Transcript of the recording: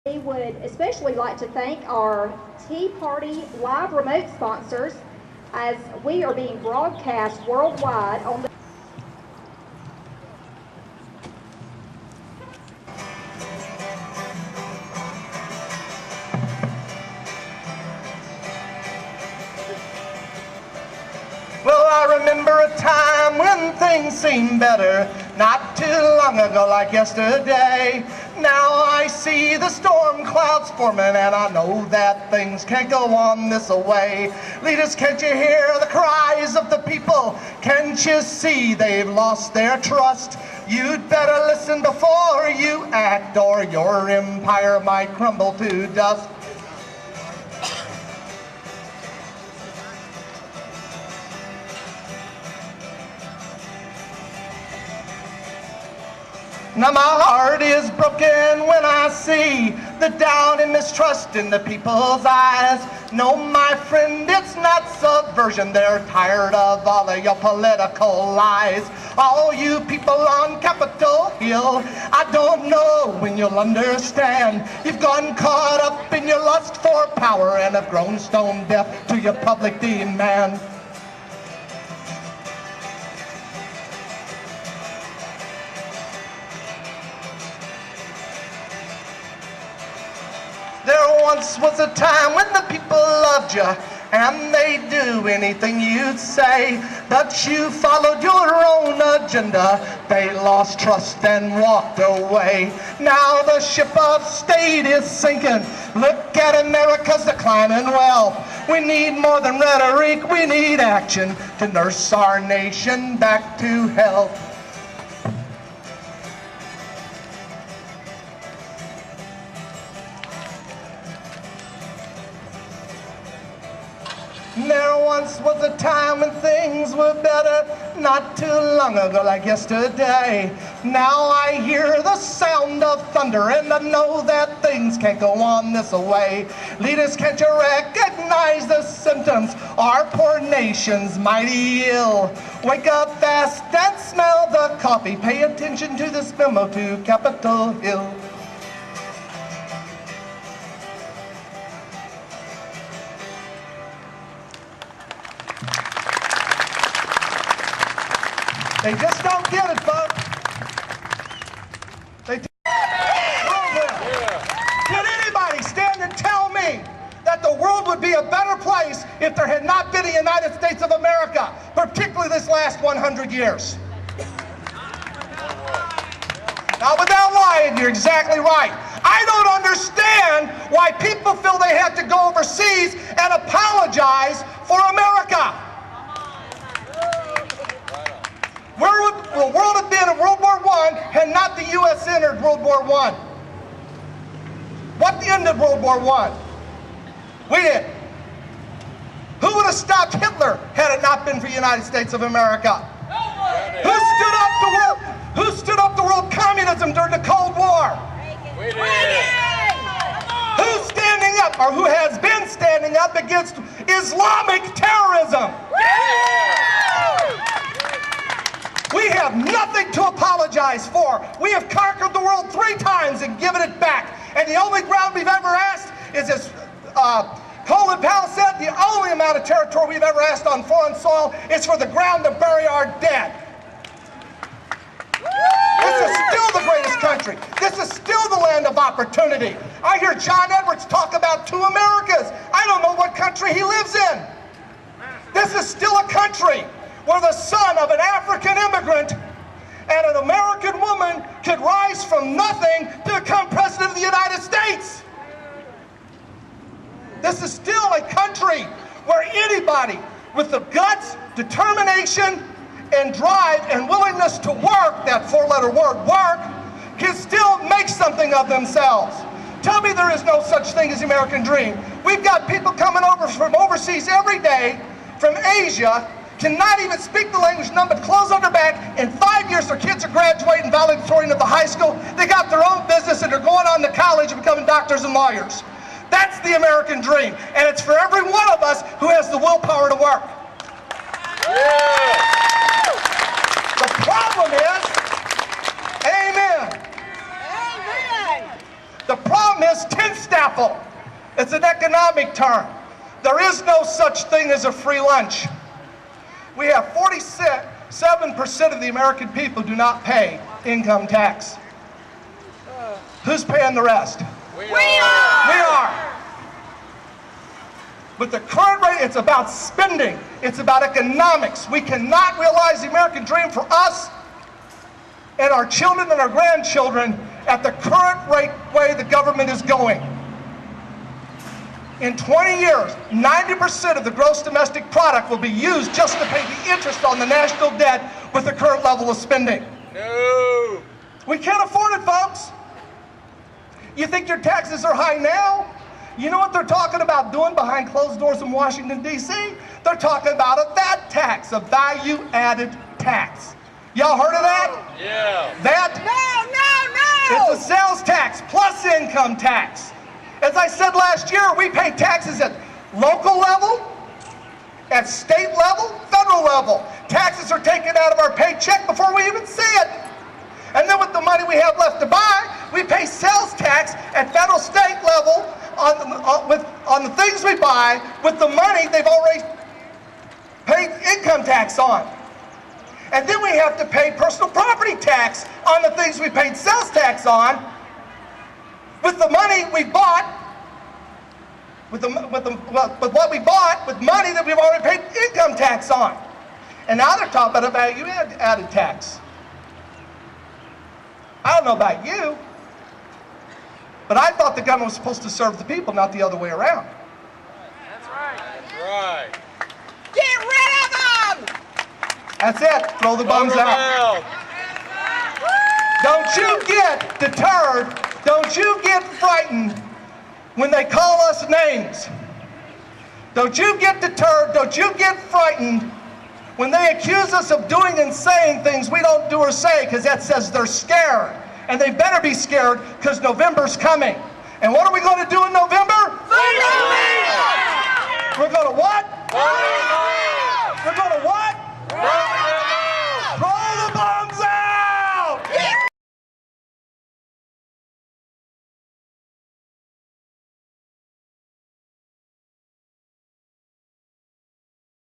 We would especially like to thank our Tea Party live remote sponsors as we are being broadcast worldwide on the Well, I remember a time when things seemed better, not too long ago like yesterday. Now I see the storm clouds forming and I know that things can't go on this way. Leaders, can't you hear the cries of the people? Can't you see they've lost their trust? You'd better listen before you act or your empire might crumble to dust. Now my heart is broken when I see the doubt and mistrust in the people's eyes. No, my friend, it's not subversion. They're tired of all of your political lies. All you people on Capitol Hill, I don't know when you'll understand. You've gone caught up in your lust for power and have grown stone deaf to your public demand. There once was a time when the people loved you and they'd do anything you'd say, but you followed your own agenda. They lost trust and walked away. Now the ship of state is sinking. Look at America's declining wealth. We need more than rhetoric, we need action to nurse our nation back to health. There once was a time when things were better, not too long ago like yesterday. Now I hear the sound of thunder and I know that things can't go on this way. Leaders, can't you recognize the symptoms? Our poor nation's mighty ill. Wake up fast and smell the coffee. Pay attention to this memo to Capitol Hill. They just don't get it, folks. They Can anybody stand and tell me that the world would be a better place if there had not been a United States of America, particularly this last 100 years? Not without lying, you're exactly right. I don't understand why people feel they have to go overseas and apologize for America. Where would the world have been in World War I had not the U.S. entered World War I? What ended World War I? We did. Who would have stopped Hitler had it not been for the United States of America? Who stood up to world communism during the Cold War? We did. Who's standing up, or who has been standing up against Islamic terrorism? We have nothing to apologize for. We have conquered the world 3 times and given it back. And the only ground we've ever asked is, as Colin Powell said, the only amount of territory we've ever asked on foreign soil is for the ground to bury our dead. This is still the greatest country. This is still the land of opportunity. I hear John Edwards talk about 2 Americas. I don't know what country he lives in. This is still a country where the son of an African immigrant and an American woman could rise from nothing to become president of the United States. This is still a country where anybody with the guts, determination, and drive and willingness to work, that 4-letter word, work, can still make something of themselves. Tell me there is no such thing as the American dream. We've got people coming over from overseas every day, from Asia, cannot even speak the language, none but clothes on their back. In 5 years, their kids are graduating valedictorian of the high school. They got their own business and they're going on to college and becoming doctors and lawyers. That's the American dream. And it's for every one of us who has the willpower to work. The problem is, amen. The problem is It's an economic term. There is no such thing as a free lunch. We have 47% of the American people do not pay income tax. Who's paying the rest? We are! We are. With the current rate, it's about spending. It's about economics. We cannot realize the American dream for us and our children and our grandchildren at the current way the government is going. In 20 years, 90% of the gross domestic product will be used just to pay the interest on the national debt with the current level of spending. No! We can't afford it, folks. You think your taxes are high now? You know what they're talking about doing behind closed doors in Washington, D.C.? They're talking about a VAT tax, a value-added tax. Y'all heard of that? Yeah. That? No! It's a sales tax plus income tax. As I said last year, we pay taxes at local level, at state level, federal level. Taxes are taken out of our paycheck before we even see it. And then with the money we have left to buy, we pay sales tax at federal, state level on the things we buy with the money they've already paid income tax on. And then we have to pay personal property tax on the things we paid sales tax on with the money we bought, with what we bought with money that we've already paid income tax on. And now they're talking about a value-added tax. I don't know about you, but I thought the government was supposed to serve the people, not the other way around. That's right. That's right. Get rid of them! That's it. Throw the bums out. Don't you get deterred. Don't you get frightened when they call us names. Don't you get deterred. Don't you get frightened when they accuse us of doing and saying things we don't do or say, because that says they're scared. And they better be scared, because November's coming. And what are we going to do in November? We're going to what? We're going to what?